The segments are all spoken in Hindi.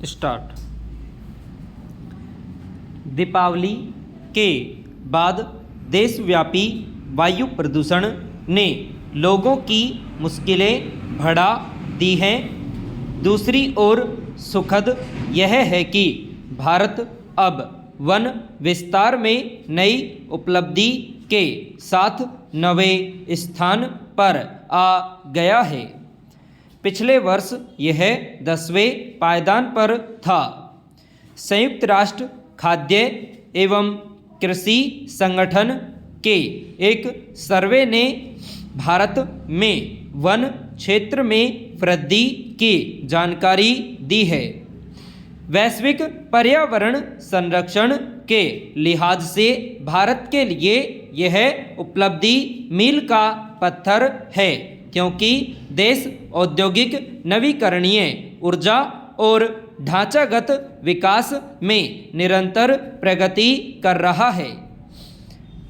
स्टार्ट। दीपावली के बाद देशव्यापी वायु प्रदूषण ने लोगों की मुश्किलें बढ़ा दी हैं। दूसरी ओर सुखद यह है कि भारत अब वन विस्तार में नई उपलब्धि के साथ नवे स्थान पर आ गया है। पिछले वर्ष यह 10वें पायदान पर था। संयुक्त राष्ट्र खाद्य एवं कृषि संगठन के एक सर्वे ने भारत में वन क्षेत्र में वृद्धि की जानकारी दी है। वैश्विक पर्यावरण संरक्षण के लिहाज से भारत के लिए यह उपलब्धि मील का पत्थर है, क्योंकि देश औद्योगिक नवीकरणीय ऊर्जा और ढांचागत विकास में निरंतर प्रगति कर रहा है।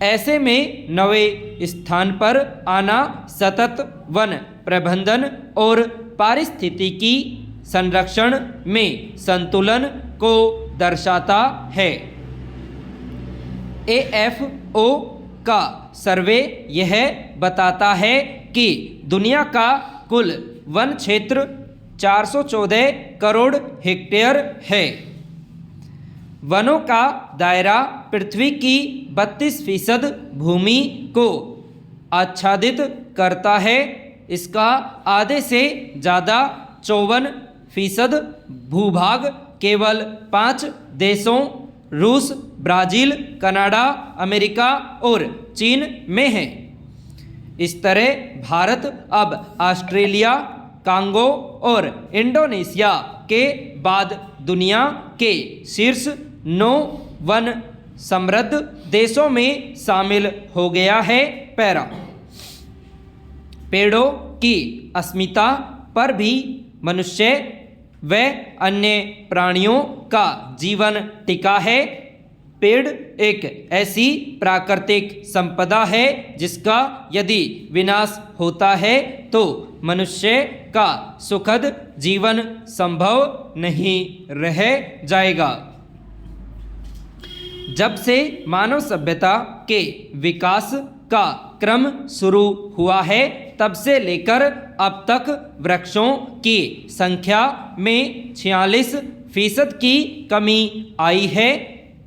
ऐसे में नवे स्थान पर आना सतत वन प्रबंधन और पारिस्थितिकी संरक्षण में संतुलन को दर्शाता है। AFO का सर्वे यह बताता है कि दुनिया का कुल वन क्षेत्र 414 करोड़ हेक्टेयर है। वनों का दायरा पृथ्वी की 32% भूमि को आच्छादित करता है। इसका आधे से ज़्यादा 54% भूभाग केवल 5 देशों रूस, ब्राज़ील, कनाडा, अमेरिका और चीन में है। इस तरह भारत अब ऑस्ट्रेलिया, कांगो और इंडोनेशिया के बाद दुनिया के शीर्ष 9 वन समृद्ध देशों में शामिल हो गया है। पैरा। पेड़ों की अस्मिता पर भी मनुष्य व अन्य प्राणियों का जीवन टिका है। पेड़ एक ऐसी प्राकृतिक संपदा है जिसका यदि विनाश होता है तो मनुष्य का सुखद जीवन संभव नहीं रह जाएगा। जब से मानव सभ्यता के विकास का क्रम शुरू हुआ है, तब से लेकर अब तक वृक्षों की संख्या में 46% की कमी आई है।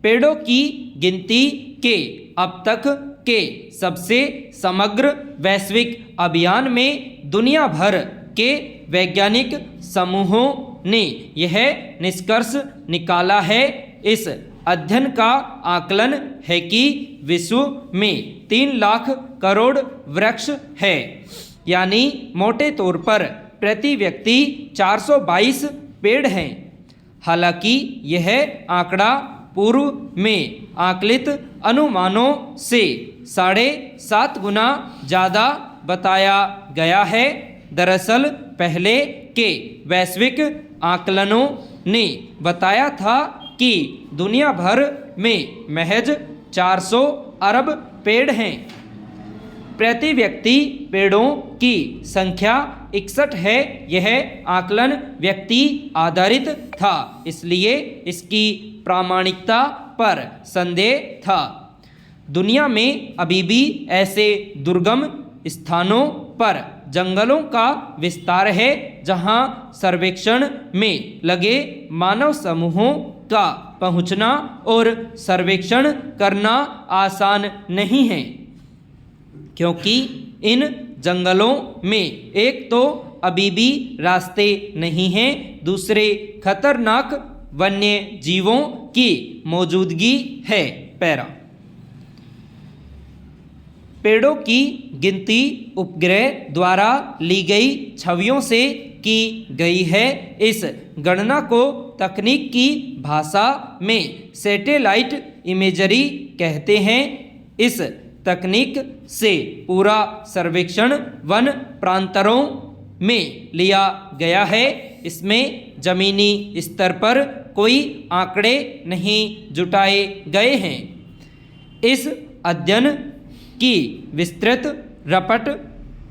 पेड़ों की गिनती के अब तक के सबसे समग्र वैश्विक अभियान में दुनिया भर के वैज्ञानिक समूहों ने यह निष्कर्ष निकाला है। इस अध्ययन का आकलन है कि विश्व में 3 लाख करोड़ वृक्ष है, यानी मोटे तौर पर प्रति व्यक्ति 422 पेड़ हैं। हालांकि यह आंकड़ा पूर्व में आकलित अनुमानों से 7.5 गुना ज़्यादा बताया गया है। दरअसल पहले के वैश्विक आकलनों ने बताया था कि दुनिया भर में महज 400 अरब पेड़ हैं। प्रति व्यक्ति पेड़ों की संख्या 61 है। यह आकलन व्यक्ति आधारित था, इसलिए इसकी प्रामाणिकता पर संदेह था। दुनिया में अभी भी ऐसे दुर्गम स्थानों पर जंगलों का विस्तार है जहां सर्वेक्षण में लगे मानव समूहों का पहुंचना और सर्वेक्षण करना आसान नहीं है, क्योंकि इन जंगलों में एक तो अभी भी रास्ते नहीं हैं, दूसरे खतरनाक वन्य जीवों की मौजूदगी है। पैरा। पेड़ों की गिनती उपग्रह द्वारा ली गई छवियों से की गई है। इस गणना को तकनीक की भाषा में सैटेलाइट इमेजरी कहते हैं। इस तकनीक से पूरा सर्वेक्षण वन प्रांतरों में लिया गया है। इसमें जमीनी स्तर पर कोई आंकड़े नहीं जुटाए गए हैं। इस अध्ययन की विस्तृत रपट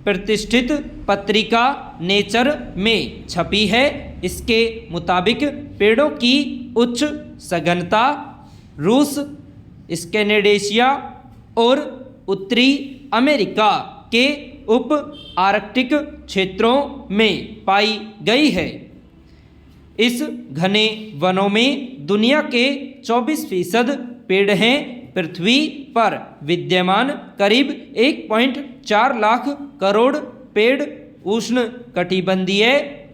प्रतिष्ठित पत्रिका नेचर में छपी है। इसके मुताबिक पेड़ों की उच्च सघनता रूस, स्कैनेडेशिया और उत्तरी अमेरिका के उप आर्कटिक क्षेत्रों में पाई गई है। इस घने वनों में दुनिया के 24% पेड़ हैं। पृथ्वी पर विद्यमान करीब 1.4 लाख करोड़ पेड़ उष्ण कटिबंधीय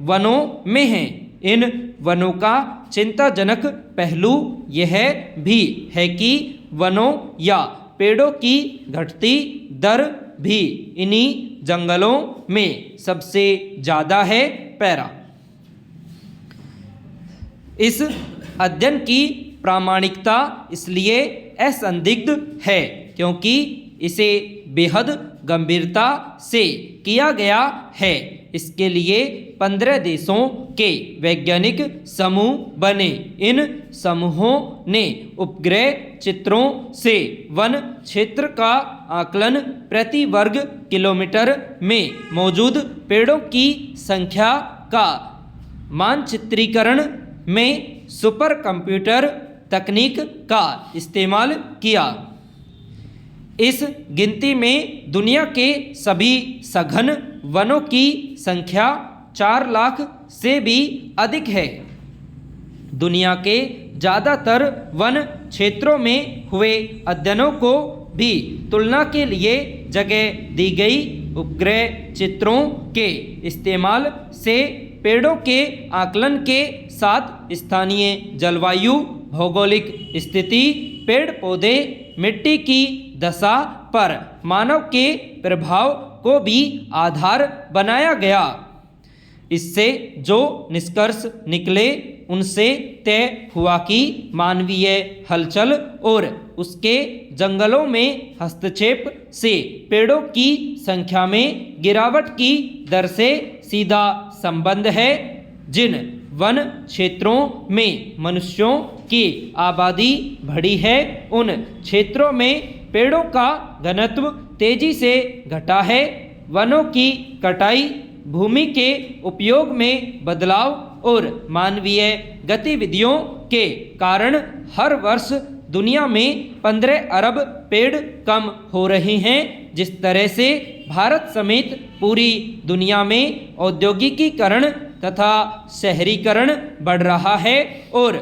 वनों में हैं। इन वनों का चिंताजनक पहलू यह भी है कि वनों या पेड़ों की घटती दर भी इन्हीं जंगलों में सबसे ज़्यादा है। पैरा। इस अध्ययन की प्रामाणिकता इसलिए असंदिग्ध है क्योंकि इसे बेहद गंभीरता से किया गया है। इसके लिए 15 देशों के वैज्ञानिक समूह बने। इन समूहों ने उपग्रह चित्रों से वन क्षेत्र का आकलन, प्रति वर्ग किलोमीटर में मौजूद पेड़ों की संख्या का मानचित्रीकरण में सुपर कंप्यूटर तकनीक का इस्तेमाल किया। इस गिनती में दुनिया के सभी सघन वनों की संख्या 4 लाख से भी अधिक है। दुनिया के ज़्यादातर वन क्षेत्रों में हुए अध्ययनों को भी तुलना के लिए जगह दी गई। उपग्रह चित्रों के इस्तेमाल से पेड़ों के आकलन के साथ स्थानीय जलवायु, भौगोलिक स्थिति, पेड़ पौधे, मिट्टी की दशा पर मानव के प्रभाव को भी आधार बनाया गया। इससे जो निष्कर्ष निकले उनसे तय हुआ कि मानवीय हलचल और उसके जंगलों में हस्तक्षेप से पेड़ों की संख्या में गिरावट की दर से सीधा संबंध है। जिन वन क्षेत्रों में मनुष्यों की आबादी बढ़ी है उन क्षेत्रों में पेड़ों का घनत्व तेजी से घटा है। वनों की कटाई, भूमि के उपयोग में बदलाव और मानवीय गतिविधियों के कारण हर वर्ष दुनिया में 15 अरब पेड़ कम हो रहे हैं। जिस तरह से भारत समेत पूरी दुनिया में औद्योगिकीकरण तथा शहरीकरण बढ़ रहा है और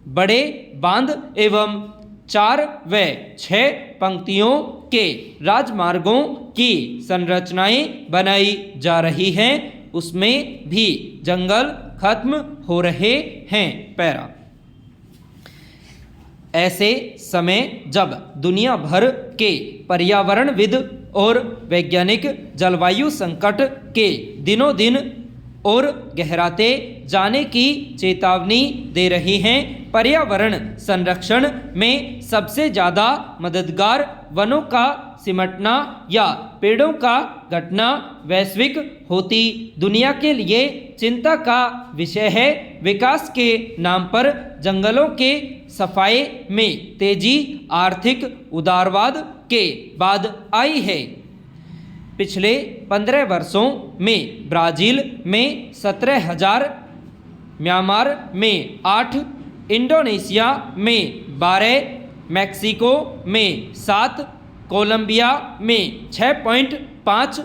बड़े बांध एवं 4 व 6 पंक्तियों के राजमार्गों की संरचनाएं बनाई जा रही हैं, उसमें भी जंगल खत्म हो रहे हैं। पैरा। ऐसे समय जब दुनिया भर के पर्यावरणविद और वैज्ञानिक जलवायु संकट के दिनों दिन और गहराते जाने की चेतावनी दे रही हैं, पर्यावरण संरक्षण में सबसे ज़्यादा मददगार वनों का सिमटना या पेड़ों का घटना वैश्विक होती दुनिया के लिए चिंता का विषय है। विकास के नाम पर जंगलों के सफाई में तेजी आर्थिक उदारवाद के बाद आई है। पिछले 15 वर्षों में ब्राज़ील में 17,000, म्यांमार में 8, इंडोनेशिया में 12, मैक्सिको में 7, कोलंबिया में 6.5,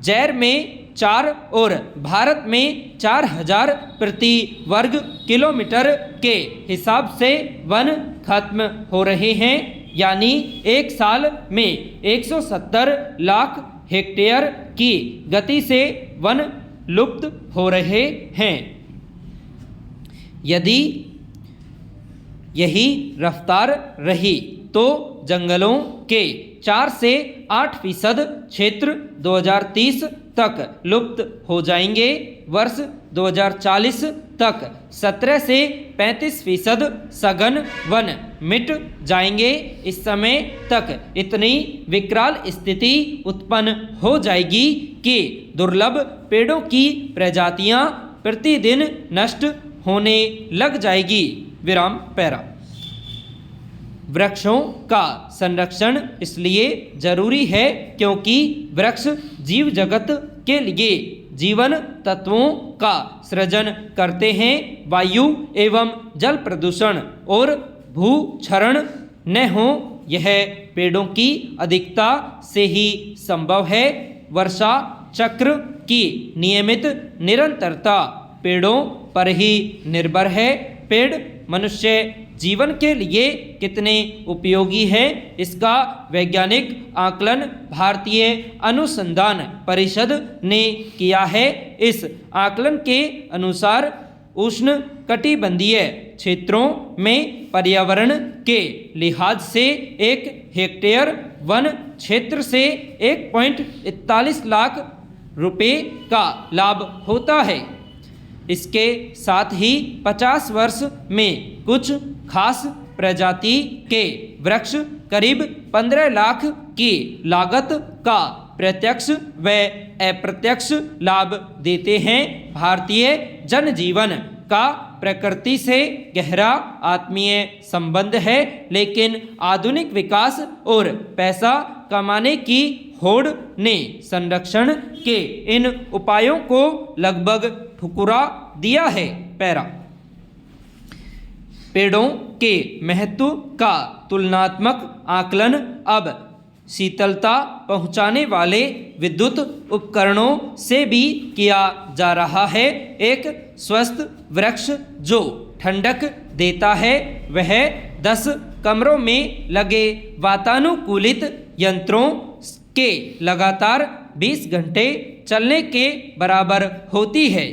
जैर में 4 और भारत में 4,000 प्रति वर्ग किलोमीटर के हिसाब से वन खत्म हो रहे हैं। यानी एक साल में 170 लाख हेक्टेयर की गति से वन लुप्त हो रहे हैं। यदि यही रफ्तार रही तो जंगलों के 4 से 8% क्षेत्र 2030 तक लुप्त हो जाएंगे। वर्ष 2040 तक 17 से 35% सघन वन मिट जाएंगे। इस समय तक इतनी विकराल स्थिति उत्पन्न हो जाएगी कि दुर्लभ पेड़ों की प्रजातियां प्रतिदिन नष्ट होने लग जाएगी। विराम पैरा। वृक्षों का संरक्षण इसलिए जरूरी है क्योंकि वृक्ष जीव जगत के लिए जीवन तत्वों का सृजन करते हैं। वायु एवं जल प्रदूषण और भूक्षरण न हो, यह पेड़ों की अधिकता से ही संभव है। वर्षा चक्र की नियमित निरंतरता पेड़ों पर ही निर्भर है। पेड़ मनुष्य जीवन के लिए कितने उपयोगी है, इसका वैज्ञानिक आकलन भारतीय अनुसंधान परिषद ने किया है। इस आकलन के अनुसार उष्ण कटिबंधीय क्षेत्रों में पर्यावरण के लिहाज से 1 हेक्टेयर वन क्षेत्र से 1.41 लाख रुपए का लाभ होता है। इसके साथ ही 50 वर्ष में कुछ खास प्रजाति के वृक्ष करीब 15 लाख की लागत का प्रत्यक्ष व अप्रत्यक्ष लाभ देते हैं। भारतीय जनजीवन का प्रकृति से गहरा आत्मीय संबंध है, लेकिन आधुनिक विकास और पैसा कमाने की होड़ ने संरक्षण के इन उपायों को लगभग ठुकरा दिया है। पैरा पेड़ों के महत्व का तुलनात्मक आकलन अब शीतलता पहुंचाने वाले विद्युत उपकरणों से भी किया जा रहा है। एक स्वस्थ वृक्ष जो ठंडक देता है वह 10 कमरों में लगे वातानुकूलित यंत्रों के लगातार 20 घंटे चलने के बराबर होती है।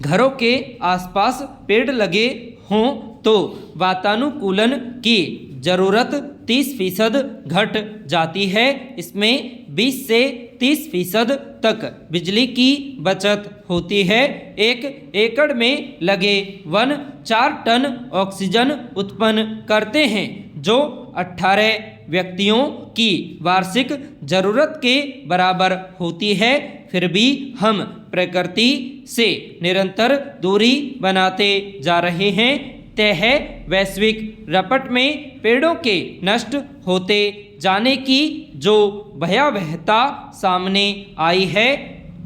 घरों के आसपास पेड़ लगे हों तो वातानुकूलन की ज़रूरत 30% घट जाती है। इसमें 20 से 30% तक बिजली की बचत होती है। 1 एकड़ में लगे वन 4 टन ऑक्सीजन उत्पन्न करते हैं, जो 18 व्यक्तियों की वार्षिक ज़रूरत के बराबर होती है। फिर भी हम प्रकृति से निरंतर दूरी बनाते जा रहे हैं। तय है वैश्विक रपट में पेड़ों के नष्ट होते जाने की जो भयावहता सामने आई है,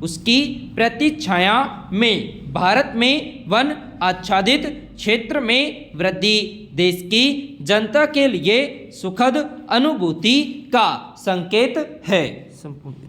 उसकी प्रतीक्षाया में भारत में वन आच्छादित क्षेत्र में वृद्धि देश की जनता के लिए सुखद अनुभूति का संकेत है। संपूर्ण